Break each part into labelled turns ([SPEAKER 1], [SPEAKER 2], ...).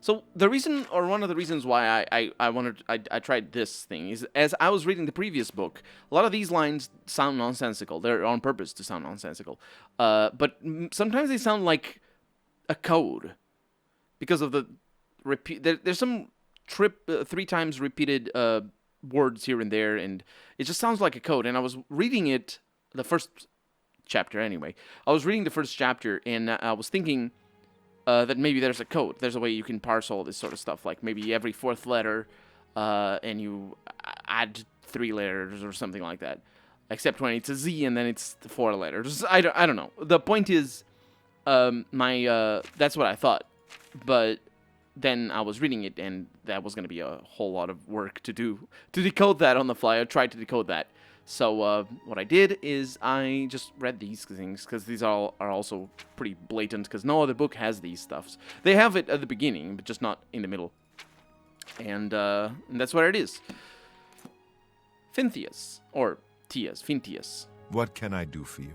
[SPEAKER 1] So the reason, or one of the reasons why I tried this thing is, as I was reading the previous book, a lot of these lines sound nonsensical. They're on purpose to sound nonsensical, but sometimes they sound like a code because of the repeat. There's some three times repeated words here and there, and it just sounds like a code. And I was reading it, the first chapter anyway. I was reading the first chapter, and I was thinking that maybe there's a code. There's a way you can parse all this sort of stuff. Like maybe every fourth letter, and you add 3 letters or something like that. Except when it's a Z and then it's 4 letters. I don't know. The point is, that's what I thought. But then I was reading it, and that was going to be a whole lot of work to do to decode that on the fly. I tried to decode that. So what I did is I just read these things, because these all are also pretty blatant, because no other book has these stuffs. They have it at the beginning, but just not in the middle. And that's what it is. Fintheus, or Fintheus.
[SPEAKER 2] What can I do for you?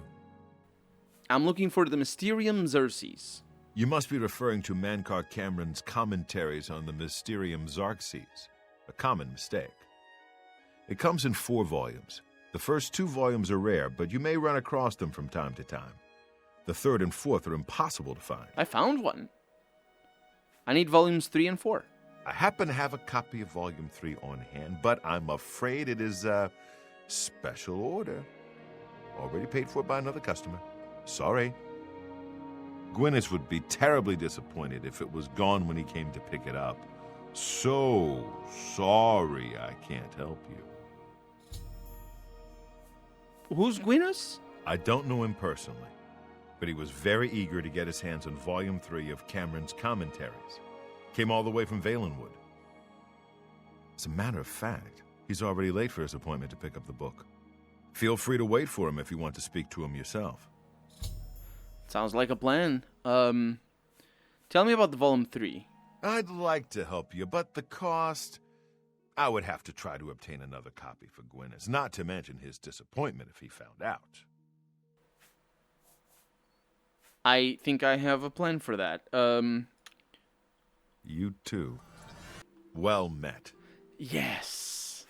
[SPEAKER 1] I'm looking for the Mysterium Xerxes.
[SPEAKER 2] You must be referring to Mankar Cameron's commentaries on the Mysterium Xerxes, a common mistake. It comes in 4 volumes. The first 2 volumes are rare, but you may run across them from time to time. The 3rd and 4th are impossible to find.
[SPEAKER 1] I found one. I need volumes 3 and 4.
[SPEAKER 2] I happen to have a copy of volume 3 on hand, but I'm afraid it is a special order. Already paid for by another customer. Sorry. Gwyneth would be terribly disappointed if it was gone when he came to pick it up. So sorry I can't help you.
[SPEAKER 1] Who's Gwyneth?
[SPEAKER 2] I don't know him personally, but he was very eager to get his hands on Volume 3 of Cameron's commentaries. Came all the way from Valenwood. As a matter of fact, he's already late for his appointment to pick up the book. Feel free to wait for him if you want to speak to him yourself.
[SPEAKER 1] Sounds like a plan. Tell me about the Volume 3.
[SPEAKER 2] I'd like to help you, but the cost... I would have to try to obtain another copy for Gwyneth, not to mention his disappointment if he found out.
[SPEAKER 1] I think I have a plan for that.
[SPEAKER 2] You too. Well met.
[SPEAKER 1] Yes.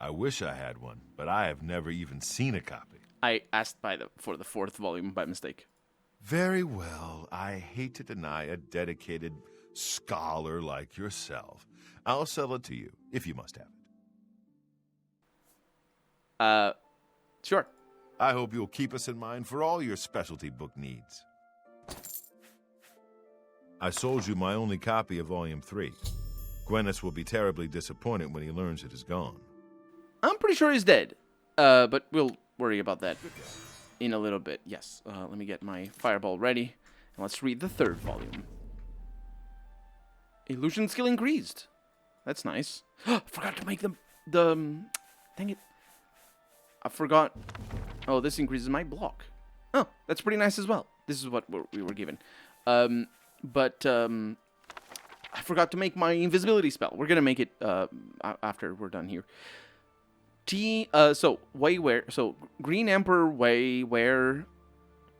[SPEAKER 2] I wish I had one, but I have never even seen a copy.
[SPEAKER 1] I asked for the 4th volume by mistake.
[SPEAKER 2] Very well. I hate to deny a dedicated scholar like yourself. I'll sell it to you, if you must have it.
[SPEAKER 1] Sure.
[SPEAKER 2] I hope you'll keep us in mind for all your specialty book needs. I sold you my only copy of Volume 3. Gwyneth will be terribly disappointed when he learns it is gone.
[SPEAKER 1] I'm pretty sure he's dead. But we'll worry about that in a little bit. Yes. Let me get my fireball ready. And let's read the 3rd volume. Illusion skill increased. That's nice. Forgot to make the... Dang it. I forgot. Oh, this increases my block. Oh, that's pretty nice as well. This is what we were given. But I forgot to make my invisibility spell. We're going to make it after we're done here. So, Green Emperor Way, where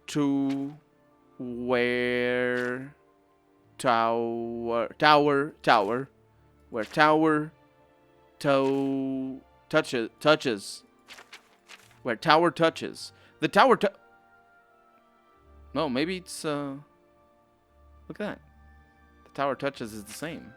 [SPEAKER 1] to... Where... Tower... Where tower touches. Where tower touches. The tower No, maybe it's look at that. The tower touches is the same.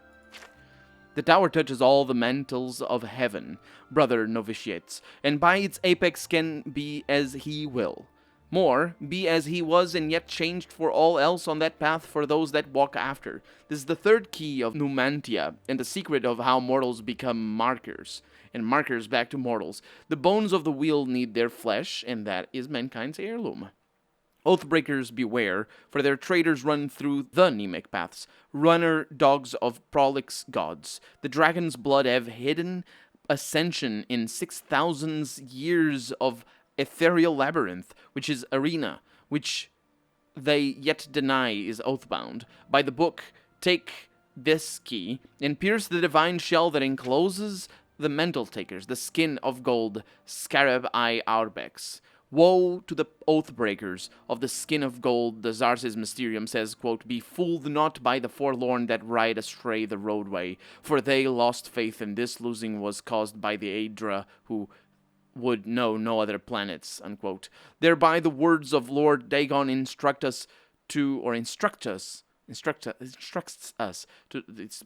[SPEAKER 1] The tower touches all the mantles of heaven, brother novitiates, and by its apex can be as he will. More, be as he was and yet changed for all else on that path for those that walk after. This is the 3rd key of Numantia, and the secret of how mortals become markers, and markers back to mortals. The bones of the wheel need their flesh, and that is mankind's heirloom. Oathbreakers beware, for their traders run through the Nemec paths, runner dogs of prolix gods. The dragon's blood have hidden ascension in 6,000 years of ethereal labyrinth, which is arena, which they yet deny is oathbound. By the book, take this key, and pierce the divine shell that encloses the mental takers, the skin of gold, scarab eye Aurebex. Woe to the oath-breakers of the skin of gold, the Zarsis Mysterium says, quote, Be fooled not by the forlorn that ride astray the roadway, for they lost faith, and this losing was caused by the Aedra, who would know no other planets, unquote. Thereby the words of Lord Dagon instructs us, it's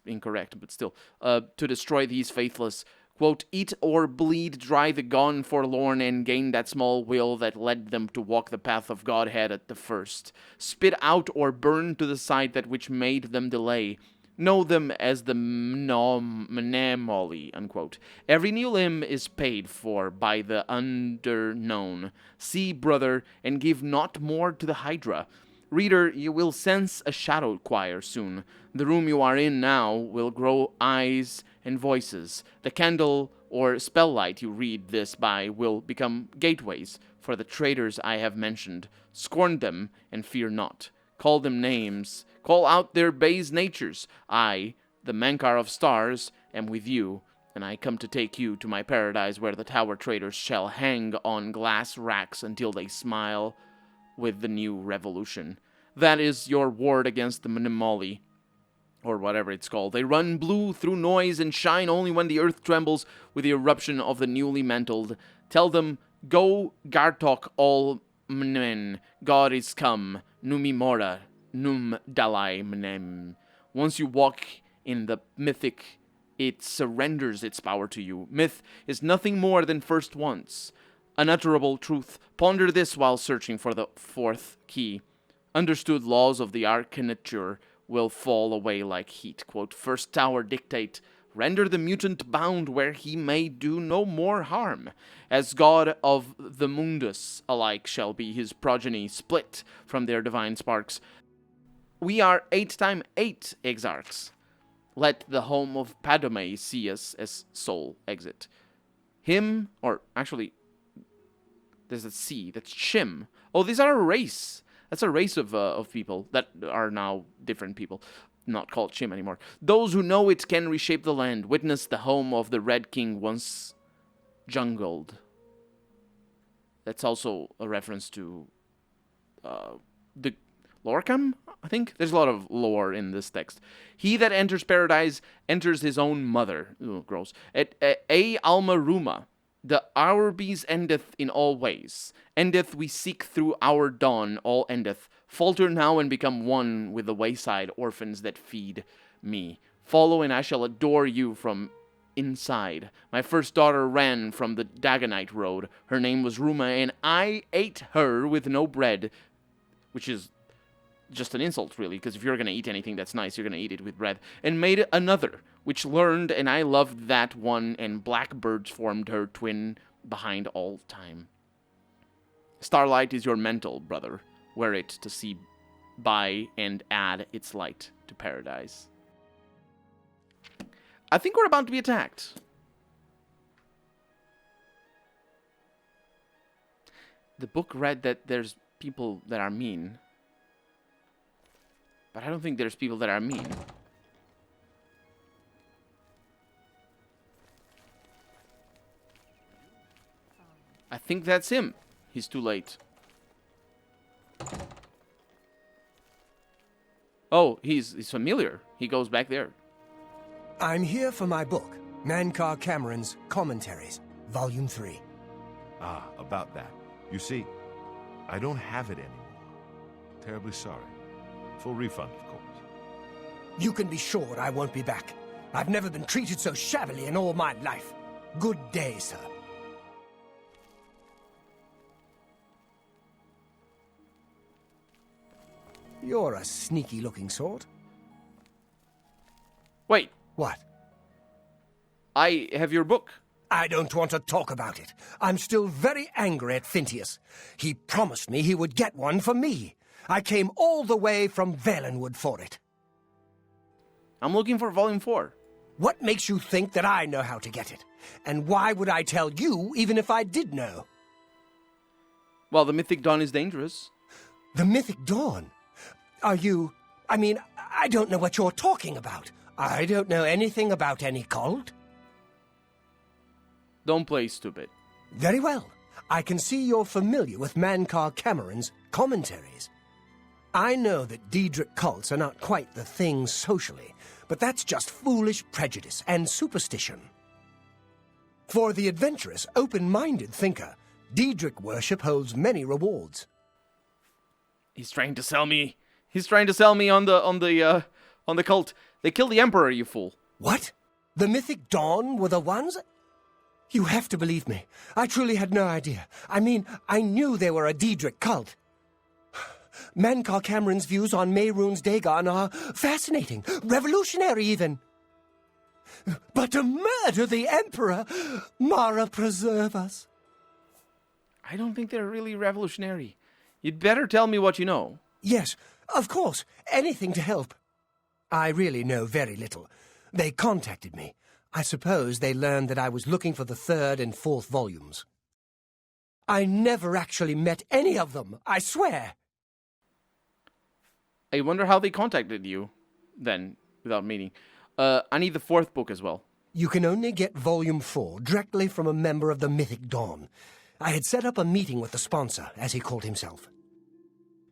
[SPEAKER 1] incorrect, but still, to destroy these faithless. Quote, Eat or bleed dry the gone forlorn, and gain that small will that led them to walk the path of Godhead at the first. Spit out or burn to the side that which made them delay. Know them as the mnemoli, unquote. Every new limb is paid for by the underknown. See, brother, and give not more to the Hydra. Reader, you will sense a shadow choir soon. The room you are in now will grow eyes and voices. The candle or spell light you read this by will become gateways for the traitors I have mentioned. Scorn them and fear not. Call them names. Call out their base natures. I, the Mankar of Stars, am with you, and I come to take you to my paradise where the tower traitors shall hang on glass racks until they smile with the new revolution. That is your ward against the Mnemoli, or whatever it's called. They run blue through noise and shine only when the earth trembles with the eruption of the newly mantled. Tell them, Go Gartok all men, God is come, Numi Mora, Num Dalai Mnem. Once you walk in the mythic, it surrenders its power to you. Myth is nothing more than first once. Unutterable truth. Ponder this while searching for the fourth key. Understood laws of the arcanature will fall away like heat. Quote, First tower dictate, render the mutant bound where he may do no more harm. As god of the mundus, alike shall be his progeny, split from their divine sparks. We are 8x8 exarchs. Let the home of Padome see us as soul exit. Him, or actually, there's a C, that's Shim. Oh, these are a race. That's a race of people that are now different people, not called Shim anymore. Those who know it can reshape the land. Witness the home of the Red King once jungled. That's also a reference to the Lorcam, I think. There's a lot of lore in this text. He that enters paradise enters his own mother. Ooh, gross. A Alma Ruma. The Arbis endeth in all ways. Endeth we seek through our dawn, all endeth. Falter now and become one with the wayside orphans that feed me. Follow and I shall adore you from inside. My first daughter ran from the Dagonite road. Her name was Ruma, and I ate her with no bread, which is just an insult, really, because if you're going to eat anything that's nice, you're going to eat it with bread, and made another, which learned, and I loved that one, and blackbirds formed her twin behind all time. Starlight is your mental, brother. Wear it to see by and add its light to paradise. I think we're about to be attacked. The book read that there's people that are mean. But I don't think there's people that are mean. I think that's him. He's too late. Oh, he's familiar. He goes back there.
[SPEAKER 3] I'm here for my book, Mankar Cameron's Commentaries, Volume 3.
[SPEAKER 2] Ah, about that. You see, I don't have it anymore. Terribly sorry. Full refund, of course.
[SPEAKER 3] You can be sure I won't be back. I've never been treated so shabbily in all my life. Good day, sir. You're a sneaky-looking sort.
[SPEAKER 1] Wait,
[SPEAKER 3] What?
[SPEAKER 1] I have your book.
[SPEAKER 3] I don't want to talk about it. I'm still very angry at Phintius. He promised me he would get one for me. I came all the way from Valenwood for it.
[SPEAKER 1] I'm looking for Volume 4.
[SPEAKER 3] What makes you think that I know how to get it? And why would I tell you even if I did know?
[SPEAKER 1] Well, the Mythic Dawn is dangerous.
[SPEAKER 3] The Mythic Dawn? I don't know what you're talking about. I don't know anything about any cult.
[SPEAKER 1] Don't play stupid.
[SPEAKER 3] Very well. I can see you're familiar with Mankar Cameron's commentaries. I know that Daedric cults are not quite the thing socially, but that's just foolish prejudice and superstition. For the adventurous, open-minded thinker, Daedric worship holds many rewards.
[SPEAKER 1] He's trying to sell me. He's trying to sell me on the cult. They killed the Emperor, you fool.
[SPEAKER 3] What? The Mythic Dawn were the ones? You have to believe me. I truly had no idea. I mean, I knew they were a Daedric cult. Mankar Cameron's views on Mehrunes Dagon are fascinating, revolutionary even. But to murder the Emperor, Mara preserve us.
[SPEAKER 1] I don't think they're really revolutionary. You'd better tell me what you know.
[SPEAKER 3] Yes, of course, anything to help. I really know very little. They contacted me. I suppose they learned that I was looking for the 3rd and 4th volumes. I never actually met any of them, I swear.
[SPEAKER 1] I wonder how they contacted you, then, without meeting. I need the 4th book as well.
[SPEAKER 3] You can only get Volume 4 directly from a member of the Mythic Dawn. I had set up a meeting with the sponsor, as he called himself.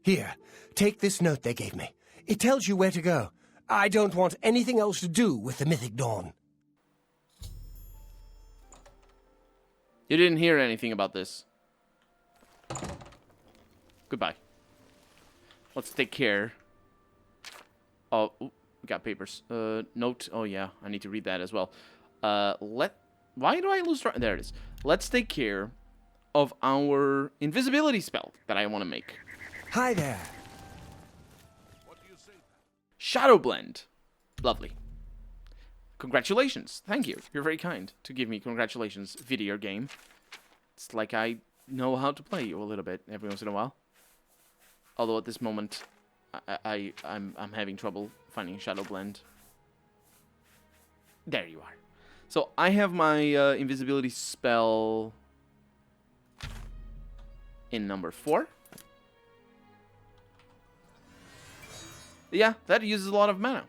[SPEAKER 3] Here, take this note they gave me. It tells you where to go. I don't want anything else to do with the Mythic Dawn.
[SPEAKER 1] You didn't hear anything about this. Goodbye. Let's take care. Oh, we got papers. Note. Oh, yeah. I need to read that as well. Why do I lose track? There it is. Let's take care of our invisibility spell that I want to make.
[SPEAKER 3] Hi there.
[SPEAKER 1] Shadow Blend. Lovely. Congratulations. Thank you. You're very kind to give me congratulations, video game. It's like I know how to play you a little bit every once in a while. Although at this moment, I'm having trouble finding Shadow Blend. There you are. So I have my invisibility spell in number 4. Yeah, that uses a lot of mana.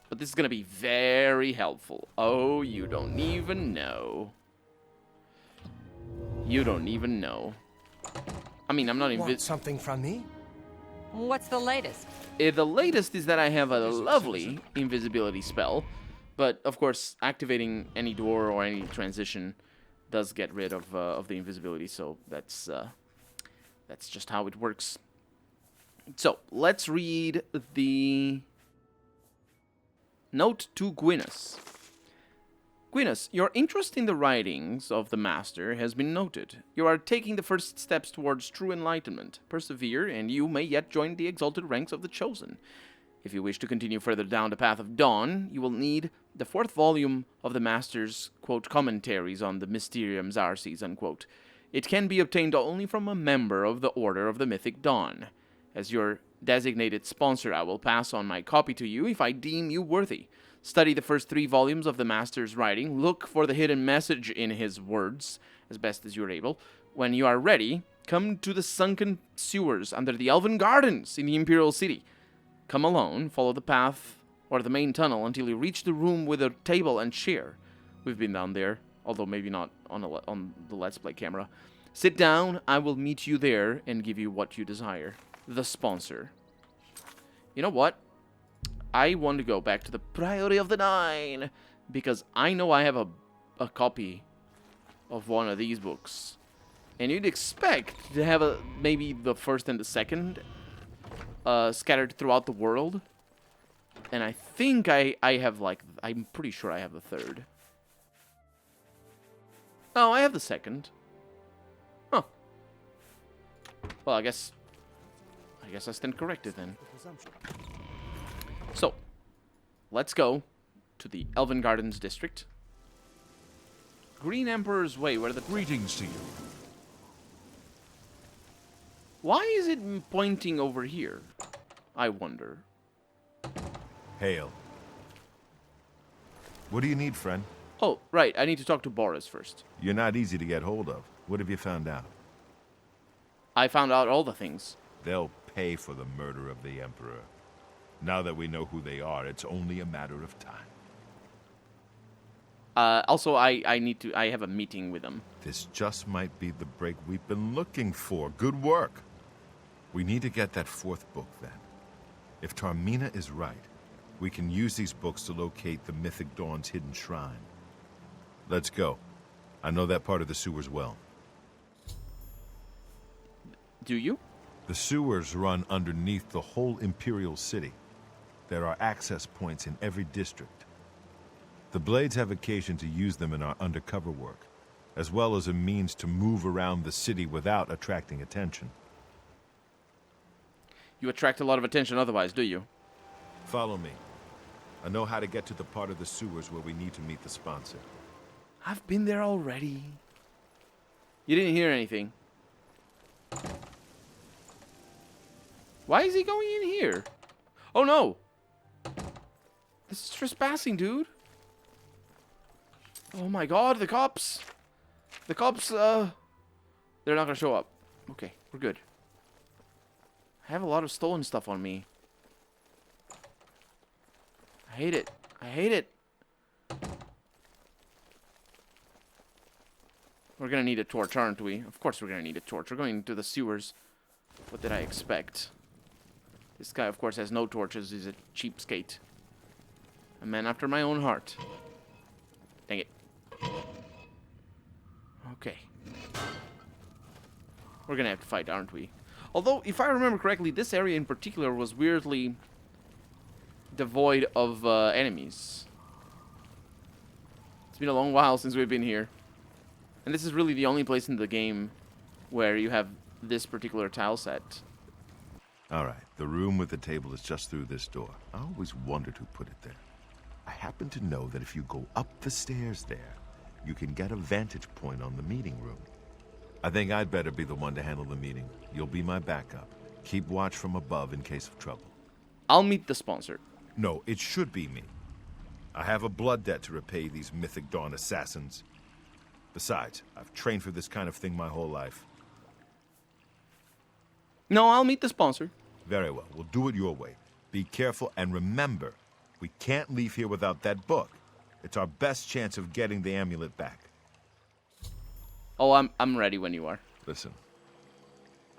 [SPEAKER 1] But this is going to be very helpful. Oh, you don't even know. You don't even know. I mean, I'm not
[SPEAKER 3] Want something from me?
[SPEAKER 4] What's the latest?
[SPEAKER 1] The latest is that I have a lovely invisibility spell. But, of course, activating any door or any transition does get rid of the invisibility. So that's just how it works. So, let's read the note to Gwynus. Gwynus, your interest in the writings of the Master has been noted. You are taking the first steps towards true enlightenment. Persevere, and you may yet join the exalted ranks of the Chosen. If you wish to continue further down the path of dawn, you will need the 4th volume of the Master's, quote, commentaries on the Mysterium Zarces, unquote. It can be obtained only from a member of the Order of the Mythic Dawn. As your designated sponsor, I will pass on my copy to you if I deem you worthy. Study the first 3 volumes of the Master's writing. Look for the hidden message in his words, as best as you're able. When you are ready, come to the sunken sewers under the Elven Gardens in the Imperial City. Come alone, follow the path or the main tunnel until you reach the room with a table and chair. We've been down there, although maybe not on the Let's Play camera. Sit down, I will meet you there and give you what you desire. The sponsor. You know what? I want to go back to the Priority of the Nine because I know I have a copy of one of these books. And you'd expect to have maybe the 1st and the 2nd scattered throughout the world. And I think I have I'm pretty sure I have the 3rd. Oh, I have the 2nd. Huh. Well, I guess I stand corrected then. So, let's go to the Elven Gardens district. Green Emperor's Way, where the...
[SPEAKER 5] Greetings to you.
[SPEAKER 1] Why is it pointing over here? I wonder.
[SPEAKER 2] Hail. What do you need, friend?
[SPEAKER 1] Oh, right, I need to talk to Boris first.
[SPEAKER 2] You're not easy to get hold of. What have you found out?
[SPEAKER 1] I found out all the things.
[SPEAKER 2] They'll pay for the murder of the Emperor. Now that we know who they are, it's only a matter of time.
[SPEAKER 1] Also, I have a meeting with them.
[SPEAKER 2] This just might be the break we've been looking for. Good work. We need to get that fourth book, then. If Tarmina is right, we can use these books to locate the Mythic Dawn's hidden shrine. Let's go. I know that part of the sewers well.
[SPEAKER 1] Do you?
[SPEAKER 2] The sewers run underneath the whole Imperial City. There are access points in every district. The Blades have occasion to use them in our undercover work, as well as a means to move around the city without attracting attention.
[SPEAKER 1] You attract a lot of attention otherwise, do you?
[SPEAKER 2] Follow me. I know how to get to the part of the sewers where we need to meet the sponsor.
[SPEAKER 1] I've been there already. You didn't hear anything. Why is he going in here? Oh no! This is trespassing, dude. Oh my god, the cops! The cops, they're not gonna show up. Okay, we're good. I have a lot of stolen stuff on me. I hate it. I hate it. We're gonna need a torch, aren't we? Of course we're gonna need a torch. We're going to the sewers. What did I expect? This guy, of course, has no torches. He's a cheapskate. A man after my own heart. Dang it. Okay. We're gonna have to fight, aren't we? Although, if I remember correctly, this area in particular was weirdly devoid of enemies. It's been a long while since we've been here. And this is really the only place in the game where you have this particular tile set.
[SPEAKER 2] All right, the room with the table is just through this door. I always wondered who put it there. I happen to know that if you go up the stairs there, you can get a vantage point on the meeting room. I think I'd better be the one to handle the meeting. You'll be my backup. Keep watch from above in case of trouble.
[SPEAKER 1] I'll meet the sponsor.
[SPEAKER 2] No, it should be me. I have a blood debt to repay these Mythic Dawn assassins. Besides, I've trained for this kind of thing my whole life.
[SPEAKER 1] No, I'll meet the sponsor.
[SPEAKER 2] Very well. We'll do it your way. Be careful, and remember, we can't leave here without that book. It's our best chance of getting the amulet back.
[SPEAKER 1] Oh, I'm ready when you are.
[SPEAKER 2] Listen,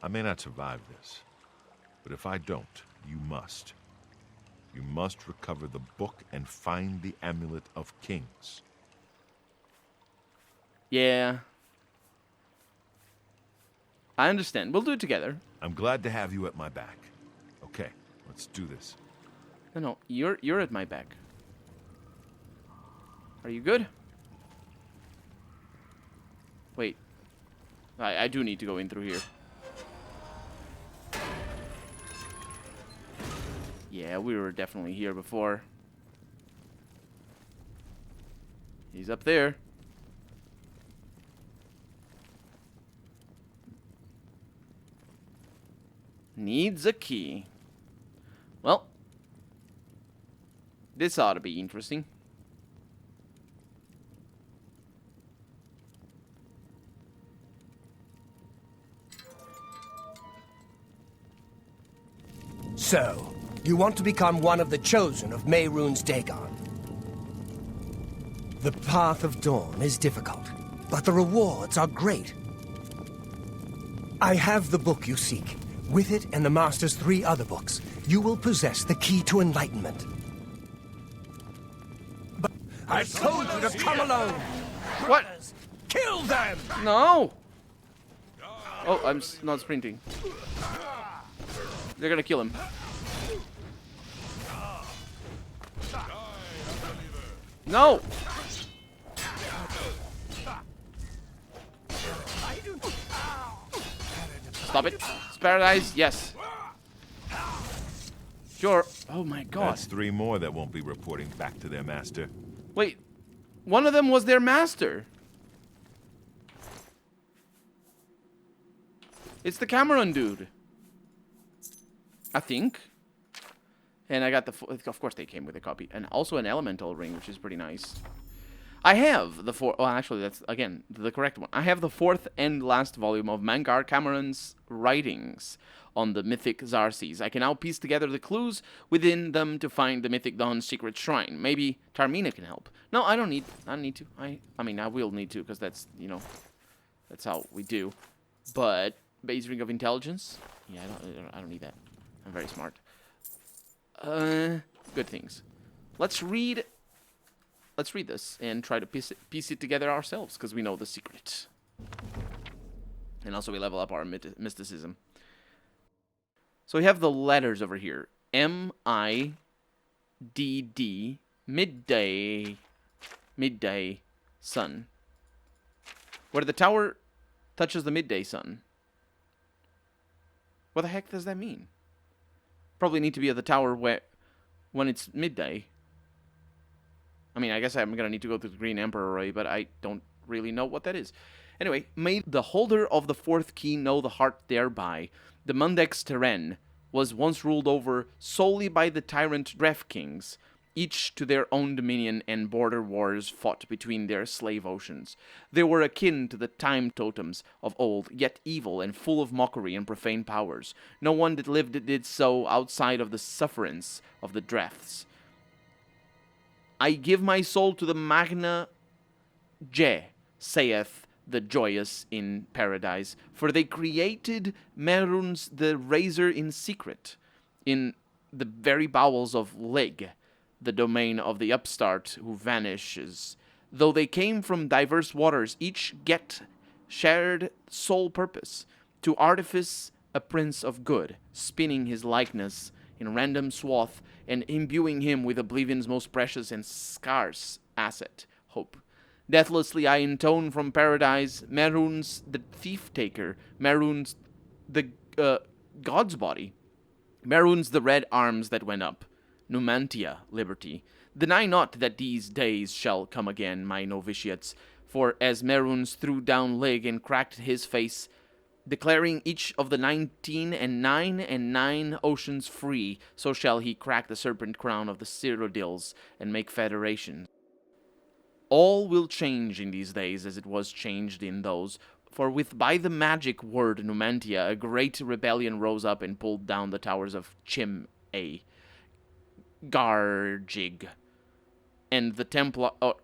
[SPEAKER 2] I may not survive this, but if I don't, you must. You must recover the book and find the Amulet of Kings.
[SPEAKER 1] Yeah. I understand. We'll do it together.
[SPEAKER 2] I'm glad to have you at my back. Okay, let's do this.
[SPEAKER 1] No, you're at my back. Are you good? Wait. I do need to go in through here. Yeah, we were definitely here before. He's up there. Needs a key. Well, this ought to be interesting.
[SPEAKER 3] So, you want to become one of the chosen of Mehrunes Dagon. The path of dawn is difficult, but the rewards are great. I have the book you seek. With it and the Master's 3 other books, you will possess the key to enlightenment. But I told you to come alone!
[SPEAKER 1] What?
[SPEAKER 3] Kill them!
[SPEAKER 1] No! Oh, I'm not sprinting. They're gonna kill him. No! Stop it. It's paradise. Yes. Sure. Oh my god.
[SPEAKER 2] That's 3 more that won't be reporting back to their master.
[SPEAKER 1] Wait. One of them was their master. It's the Cameron dude. I think. And I got the... Of course they came with a copy. And also an elemental ring, which is pretty nice. I have the fourth. Well, actually, that's again the correct one. I have the fourth and last volume of Mangar Cameron's writings on the mythic Xarces. I can now piece together the clues within them to find the mythic Dawn's secret shrine. Maybe Tarmina can help. No, I don't need. I don't need to. I mean, I will need to because that's that's how we do. But base ring of intelligence. Yeah, I don't need that. I'm very smart. Good things. Let's read this and try to piece it together ourselves, because we know the secret. And also we level up our mysticism. So we have the letters over here. M-I-D-D, midday, sun. Where the tower touches the midday sun. What the heck does that mean? Probably need to be at the tower when it's midday. I mean, I guess I'm going to need to go to the Green Emperor Array, but I don't really know what that is. Anyway, may the holder of the fourth key know the heart thereby. The Mundex Terren was once ruled over solely by the tyrant Dref kings, each to their own dominion, and border wars fought between their slave oceans. They were akin to the time totems of old, yet evil and full of mockery and profane powers. No one that lived did so outside of the sufferance of the Drefts. I give my soul to the Magna Je, saith the joyous in paradise, for they created Mehrunes the Razor in secret, in the very bowels of Lig, the domain of the upstart who vanishes. Though they came from diverse waters, each get shared sole purpose, to artifice a prince of good, spinning his likeness in random swath, and imbuing him with Oblivion's most precious and scarce asset, hope. Deathlessly I intone from paradise, Mehrunes the thief-taker, Mehrunes the god's body, Mehrunes the red arms that went up, Numantia, liberty. Deny not that these days shall come again, my novitiates, for as Mehrunes threw down Lig and cracked his face, declaring each of the 19 and 9 and 9 oceans free, so shall he crack the serpent crown of the Cyrodiils and make federation. All will change in these days as it was changed in those, for by the magic word Numantia, a great rebellion rose up and pulled down the towers of Chim-A, Garjig, and the Chim-El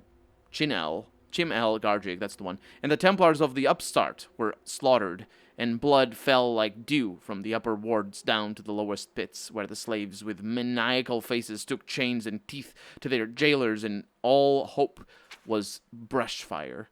[SPEAKER 1] Garjig, that's the one, and the Templars of the upstart were slaughtered, and blood fell like dew from the upper wards down to the lowest pits, where the slaves with maniacal faces took chains and teeth to their jailers, and all hope was brushfire.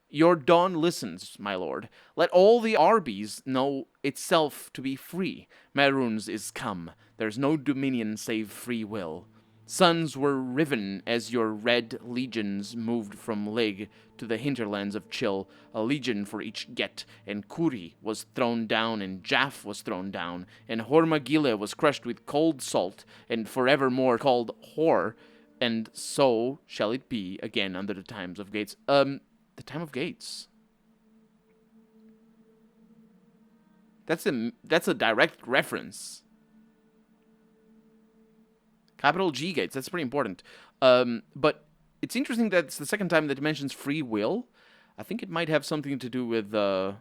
[SPEAKER 1] Your dawn listens, my lord. Let all the Arbies know itself to be free. Mehrunes is come. There's no dominion save free will. Suns were riven as your red legions moved from Lig to the hinterlands of Chill, a legion for each get, and Kuri was thrown down, and Jaff was thrown down, and Hormagile was crushed with cold salt, and forevermore called Hor, and so shall it be again under the times of Gates. The time of Gates. That's a direct reference. Capital G Gates, that's pretty important. But it's interesting that it's the second time that it mentions free will. I think it might have something to do with I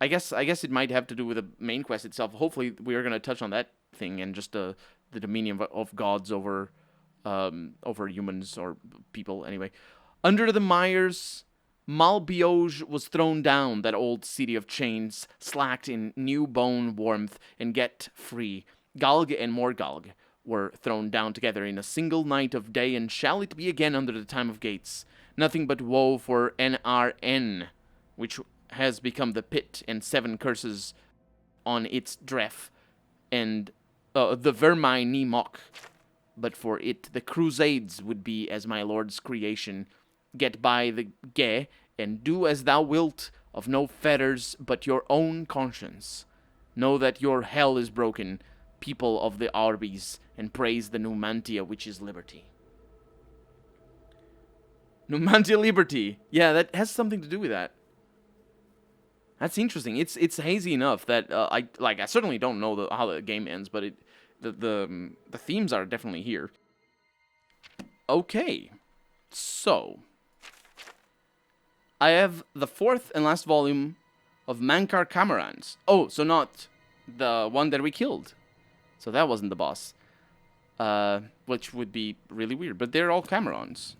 [SPEAKER 1] guess it might have to do with the main quest itself. Hopefully we are going to touch on that thing and just the dominion of gods over humans or people anyway. Under the mires, Malbioge was thrown down, that old city of chains, slacked in new bone warmth, and get free. Galg and Morgalg were thrown down together in a single night of day, and shall it be again under the time of Gates. Nothing but woe for NRN, which has become the pit, and 7 curses on its dref, and the Vermine ni mock. But for it, the crusades would be as my lord's creation. Get by the ge, and do as thou wilt, of no fetters but your own conscience. Know that your hell is broken, people of the Arbies, and praise the Numantia, which is liberty. Numantia liberty. Yeah, that has something to do with that. That's interesting. It's hazy enough that I certainly don't know how the game ends, but the themes are definitely here. Okay. So, I have the 4th and last volume of Mankar Camerans. Oh, so not the one that we killed. So that wasn't the boss. Which would be really weird, but they're all Camerons.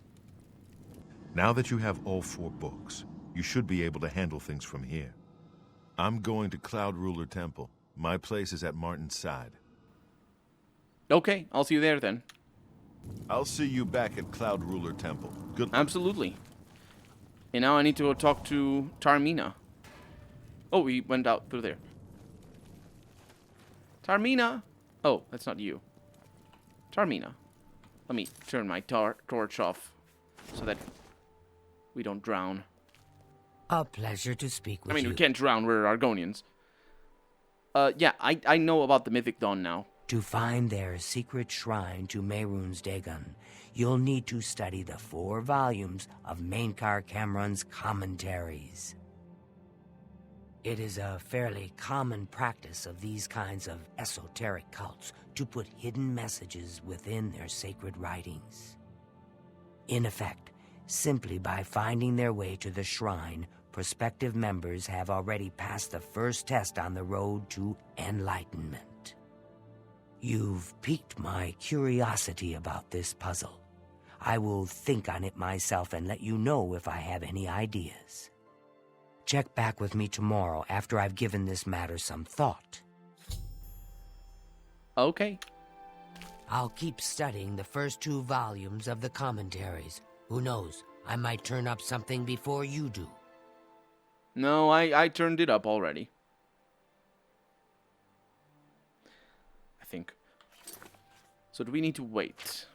[SPEAKER 2] Now that you have all 4 books, you should be able to handle things from here. I'm going to Cloud Ruler Temple. My place is at Martin's side.
[SPEAKER 1] Okay, I'll see you there then.
[SPEAKER 2] I'll see you back at Cloud Ruler Temple. Good luck.
[SPEAKER 1] Absolutely. And now I need to go talk to Tarmina. Oh, we went out through there. Tarmina! Oh, that's not you. Tarmina. Let me turn my torch off so that we don't drown.
[SPEAKER 5] A pleasure to speak with you.
[SPEAKER 1] I mean, we can't drown, we're Argonians. Yeah, I know about the Mythic Dawn now.
[SPEAKER 5] To find their secret shrine to Mehrunes Dagon, you'll need to study the 4 volumes of Mankar Cameron's commentaries. It is a fairly common practice of these kinds of esoteric cults to put hidden messages within their sacred writings. In effect, simply by finding their way to the shrine, prospective members have already passed the first test on the road to enlightenment. You've piqued my curiosity about this puzzle. I will think on it myself and let you know if I have any ideas. Check back with me tomorrow after I've given this matter some thought.
[SPEAKER 1] Okay.
[SPEAKER 5] I'll keep studying the first 2 volumes of the commentaries. Who knows, I might turn up something before you do.
[SPEAKER 1] No, I turned it up already. I think. So do we need to wait?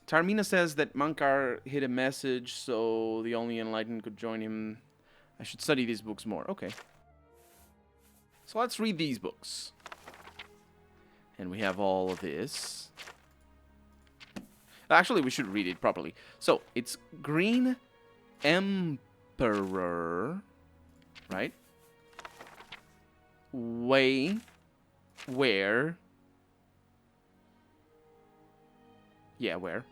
[SPEAKER 1] Tarmina says that Mankar hid a message, so the only enlightened could join him. I should study these books more. Okay. So let's read these books. And we have all of this. Actually, we should read it properly. So, it's Green Emperor, right? Way, where? Yeah, where?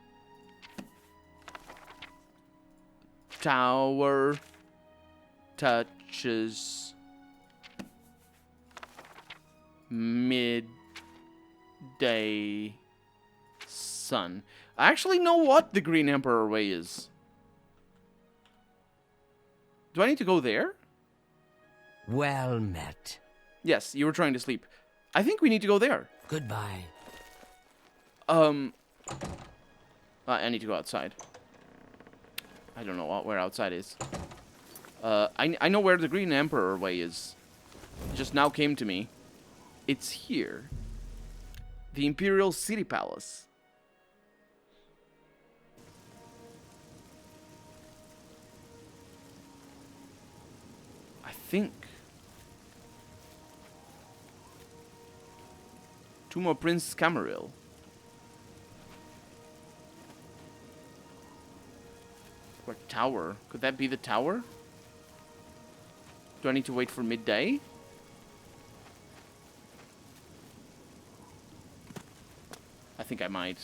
[SPEAKER 1] Tower touches midday sun. I actually know what the Green Emperor Way is. Do I need to go there?
[SPEAKER 5] Well met.
[SPEAKER 1] Yes, you were trying to sleep. I think we need to go there.
[SPEAKER 5] Goodbye.
[SPEAKER 1] I need to go outside. I don't know where outside is. I know where the Green Emperor Way is. It just now came to me. It's here. The Imperial City Palace. I think. Tomb of Prince Camaril. Or tower. Could that be the tower? Do I need to wait for midday? I think I might.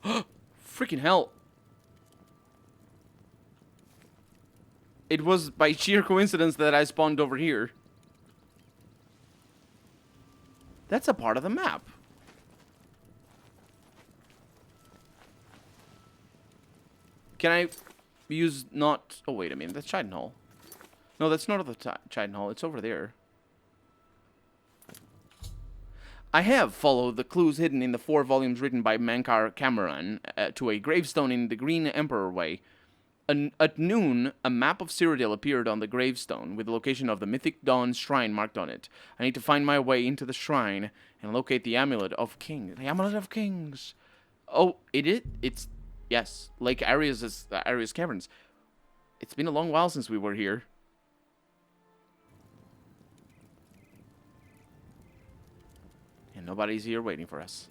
[SPEAKER 1] Freaking hell. It was by sheer coincidence that I spawned over here. That's a part of the map. Can I use not... Oh, wait a minute. That's Chidenhall. No, that's not the Chidenhall. It's over there. I have followed the clues hidden in the 4 volumes written by Mankar Cameron to a gravestone in the Green Emperor Way. At noon, a map of Cyrodiil appeared on the gravestone with the location of the Mythic Dawn shrine marked on it. I need to find my way into the shrine and locate the Amulet of Kings. The Amulet of Kings. Oh, it's... Yes, Lake Aries' Aries Caverns. It's been a long while since we were here. And nobody's here waiting for us.